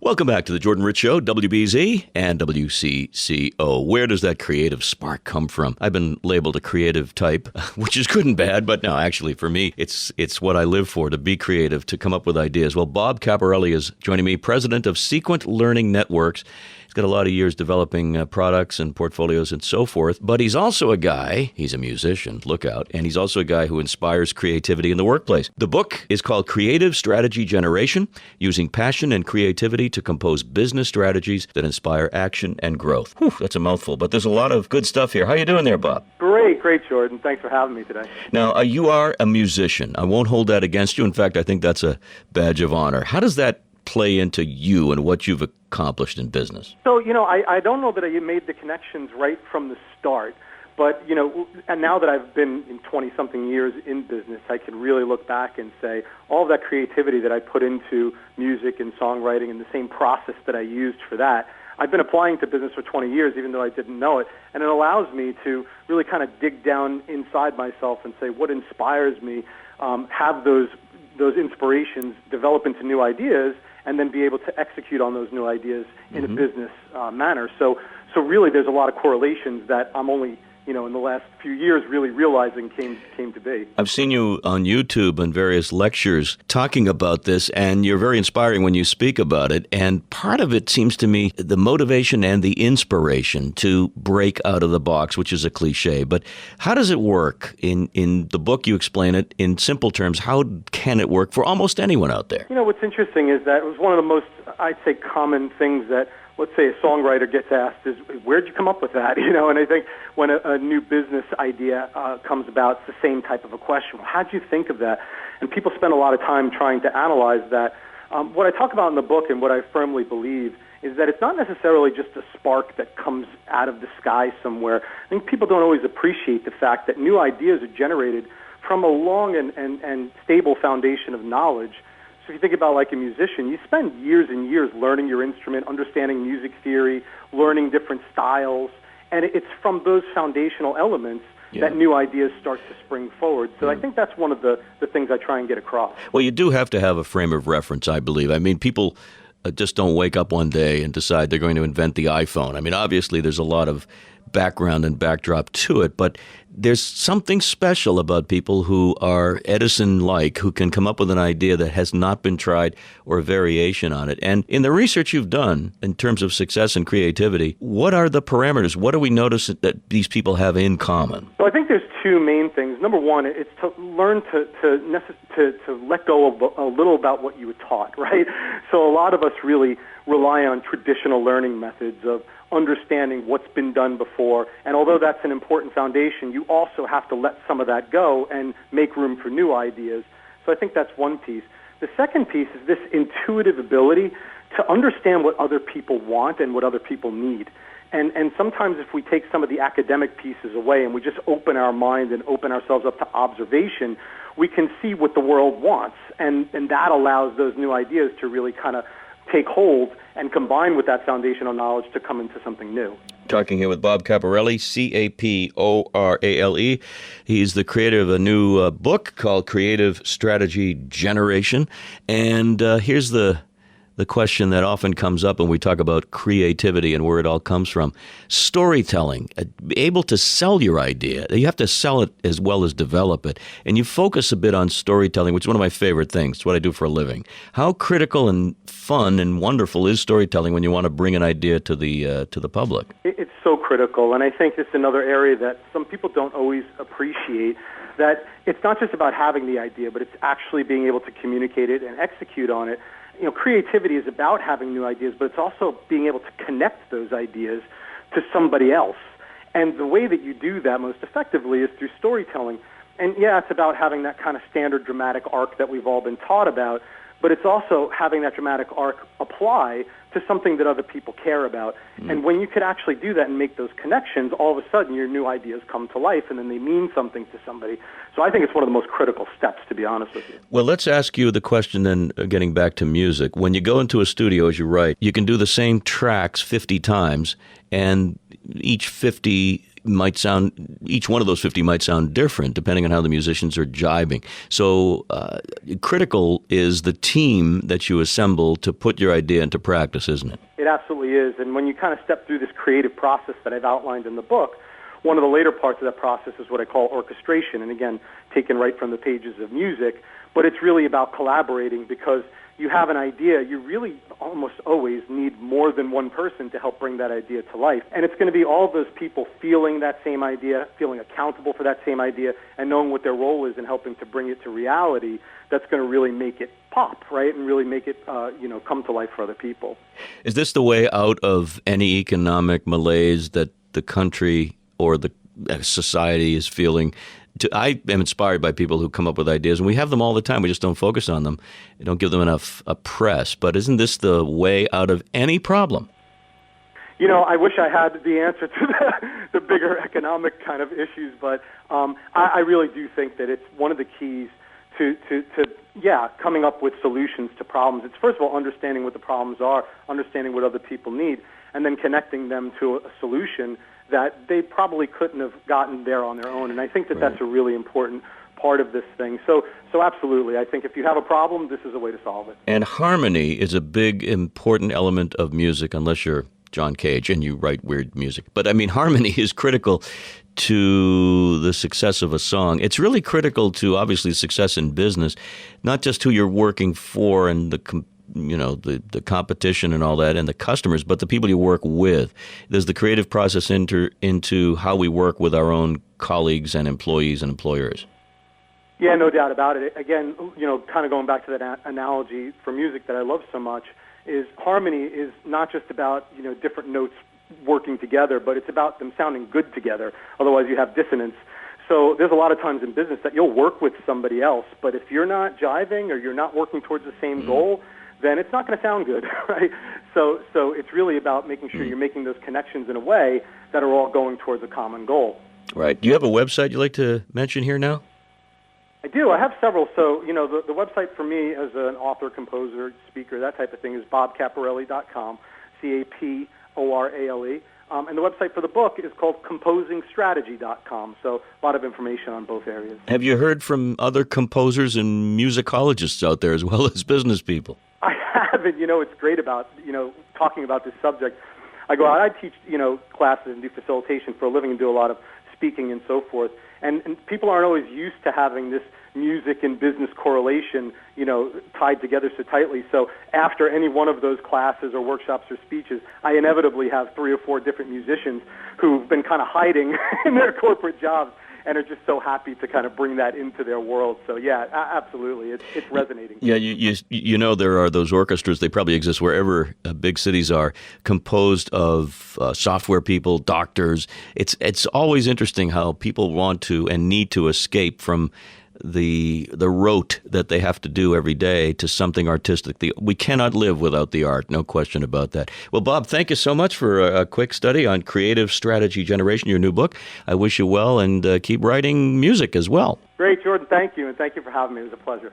Welcome back to the Jordan Rich Show, WBZ and WCCO. Where does that creative spark come from? I've been labeled a creative type, which is good and bad, but no, actually for me, it's what I live for, to be creative, to come up with ideas. Well, Bob Caporale is joining me, president of Sequent Learning Networks. He's got a lot of years developing products and portfolios and so forth, but he's also a guy, he's a musician, look out, and he's also a guy who inspires creativity in the workplace. The book is called Creative Strategy Generation, Using Passion and Creativity to Compose Business Strategies that Inspire Action and Growth. Whew, that's a mouthful, but there's a lot of good stuff here. How you doing there, Bob? Great, Jordan. Thanks for having me today. Now, you are a musician. I won't hold that against you. In fact, I think that's a badge of honor. How does that play into you and what you've accomplished in business? So, I don't know that I made the connections right from the start, but, and now that I've been in 20-something years in business, I can really look back and say all of that creativity that I put into music and songwriting and the same process that I used for that, I've been applying to business for 20 years, even though I didn't know it, and it allows me to really kind of dig down inside myself and say what inspires me, have those inspirations develop into new ideas, and then be able to execute on those new ideas in a business manner. So really there's a lot of correlations that I'm only, in the last few years really realizing came to be. I've seen you on YouTube and various lectures talking about this, and you're very inspiring when you speak about it. And part of it seems to me the motivation and the inspiration to break out of the box, which is a cliche. But how does it work? In the book you explain it in simple terms. How can it work for almost anyone out there? What's interesting is that it was one of the most, I'd say, common things that, let's say, a songwriter gets asked is, where'd you come up with that? And I think when a new business idea comes about, it's the same type of a question. Well, how'd you think of that? And people spend a lot of time trying to analyze that. What I talk about in the book and what I firmly believe is that it's not necessarily just a spark that comes out of the sky somewhere. I think people don't always appreciate the fact that new ideas are generated from a long and stable foundation of knowledge. So if you think about like a musician, you spend years and years learning your instrument, understanding music theory, learning different styles, and it's from those foundational elements that new ideas start to spring forward. So I think that's one of the things I try and get across. Well, you do have to have a frame of reference, I believe. I mean, people just don't wake up one day and decide they're going to invent the iPhone. I mean, obviously there's a lot of background and backdrop to it, but there's something special about people who are Edison-like, who can come up with an idea that has not been tried or a variation on it. And in the research you've done in terms of success and creativity, what are the parameters? What do we notice that these people have in common? So I think there's two main things. Number one, it's to learn to let go of a little about what you were taught, right? So a lot of us really rely on traditional learning methods of understanding what's been done before. And although that's an important foundation, you also have to let some of that go and make room for new ideas. So I think that's one piece. The second piece is this intuitive ability to understand what other people want and what other people need. And sometimes if we take some of the academic pieces away and we just open our mind and open ourselves up to observation, we can see what the world wants. And that allows those new ideas to really kind of take hold and combine with that foundational knowledge to come into something new. Talking here with Bob Caporale, Caporale. He's the creator of a new book called Creative Strategy Generation. And here's the question that often comes up when we talk about creativity and where it all comes from. Storytelling, able to sell your idea. You have to sell it as well as develop it. And you focus a bit on storytelling, which is one of my favorite things. It's what I do for a living. How critical and fun and wonderful is storytelling when you want to bring an idea to the public? It's so critical, and I think it's another area that some people don't always appreciate, that it's not just about having the idea, but it's actually being able to communicate it and execute on it. Creativity is about having new ideas, but it's also being able to connect those ideas to somebody else. And the way that you do that most effectively is through storytelling. And yeah, it's about having that kind of standard dramatic arc that we've all been taught about, but it's also having that dramatic arc apply to something that other people care about. And when you could actually do that and make those connections, all of a sudden your new ideas come to life and then they mean something to somebody. So I think it's one of the most critical steps, to be honest with you. Well, let's ask you the question then, getting back to music. When you go into a studio, as you write, you can do the same tracks 50 times, and each 50 each one of those 50 might sound different depending on how the musicians are jiving. So critical is the team that you assemble to put your idea into practice, isn't it? It absolutely is. And when you kind of step through this creative process that I've outlined in the book, one of the later parts of that process is what I call orchestration, and again, taken right from the pages of music. But it's really about collaborating, because you have an idea, you really almost always need more than one person to help bring that idea to life. And it's going to be all those people feeling that same idea, feeling accountable for that same idea, and knowing what their role is in helping to bring it to reality that's going to really make it pop, right, and really make it come to life for other people. Is this the way out of any economic malaise that the country or the society is feeling? I am inspired by people who come up with ideas, and we have them all the time. We just don't focus on them. We don't give them enough press. But isn't this the way out of any problem? I wish I had the answer to the bigger economic kind of issues, but I really do think that it's one of the keys to coming up with solutions to problems. It's, first of all, understanding what the problems are, understanding what other people need, and then connecting them to a solution that they probably couldn't have gotten there on their own. And I think that that's a really important part of this thing. So absolutely, I think if you have a problem, this is a way to solve it. And harmony is a big, important element of music, unless you're John Cage and you write weird music. But I mean, harmony is critical to the success of a song. It's really critical to, obviously, success in business, not just who you're working for and the competition and all that and the customers, but the people you work with. Does the creative process enter into how we work with our own colleagues and employees and employers? Yeah, no doubt about it. Again, kind of going back to that analogy for music that I love so much, is harmony is not just about, different notes working together, but it's about them sounding good together. Otherwise you have dissonance. So there's a lot of times in business that you'll work with somebody else, but if you're not jiving or you're not working towards the same goal, then it's not going to sound good, right? So it's really about making sure you're making those connections in a way that are all going towards a common goal. Right. Do you have a website you'd like to mention here now? I do. I have several. So, the website for me as an author, composer, speaker, that type of thing is bobcaporale.com, Caporale. And the website for the book is called composingstrategy.com. So a lot of information on both areas. Have you heard from other composers and musicologists out there as well as business people? I haven't. It's great about, talking about this subject. I go out, I teach, classes and do facilitation for a living and do a lot of speaking and so forth. And people aren't always used to having this music and business correlation, tied together so tightly. So after any one of those classes or workshops or speeches, I inevitably have 3 or 4 different musicians who've been kind of hiding in their corporate jobs and are just so happy to kind of bring that into their world. So yeah, absolutely, it's resonating. Yeah, there are those orchestras. They probably exist wherever big cities are, composed of software people, doctors. It's always interesting how people want to and need to escape from the rote that they have to do every day to something artistic. We cannot live without the art, no question about that. Well, Bob, thank you so much for a quick study on creative strategy generation, your new book. I wish you well, and keep writing music as well. Great, Jordan. Thank you, and thank you for having me. It was a pleasure.